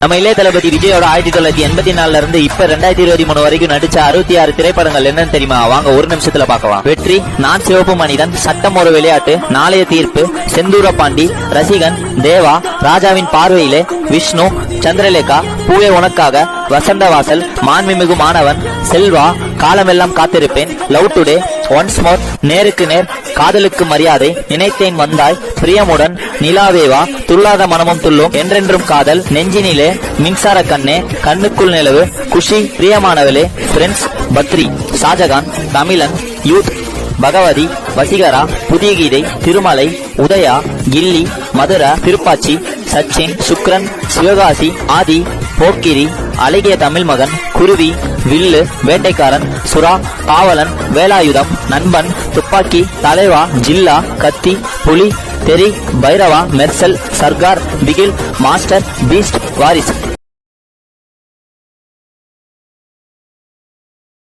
நம்ம இளைய தளபதி விஜயோட 1984 இருந்து இப்ப 2023 வரைக்கும் நடிச்ச 66 திரைப்படங்கள் என்னன்னு தெரியுமா? வாங்க ஒரு நிமிஷத்துல பார்க்கலாம். வெற்றி, நான் சிவப்பு மனிதன், சட்டம் ஒரு விளையாட்டு, நாளைய தீர்ப்பு, செந்தூர பாண்டி, ரசிகன், தேவா, ராஜாவின் பார்வையிலே, விஷ்ணு, சந்திரலேகா, பூவே உனக்காக, வசந்தவாசல், மாண்புமிகு மாணவன், செல்வா, காலமெல்லாம் காத்திருப்பேன், லவ் டுடே, ஒன்ஸ் மோர், நேருக்கு நேர், காதலுக்கு மரியாதை, நினைத்தேன் வந்தாய், பிரியமுடன், நிலாவேவா, துள்ளாத மனமும் துள்ளும், என்றென்றும் காதல், நெஞ்சினிலே, மின்சார கண்ணே, கண்ணுக்குள் நிலவு, குஷி, பிரியமானவளே, ஃப்ரெண்ட்ஸ், பத்ரி, ஷாஜகான், தமிழன், யூத், பகவதி, வசீகரா, புதிய கீதை, திருமலை, உதயா, கில்லி, மதுரா, திருப்பாச்சி, சச்சின், சுக்ரன், சிவகாசி, ஆதி, போக்கிரி, அழகிய தமிழ் மகன், குருவி, வில்லு, வேட்டைக்காரன், சுறா, காவலன், வேலாயுதம், நண்பன், துப்பாக்கி, தலைவா, ஜில்லா, கத்தி, புலி, தெரி, பைரவா, மெர்சல், சர்கார், பிகில், மாஸ்டர், பீஸ்ட், வாரிஸ்.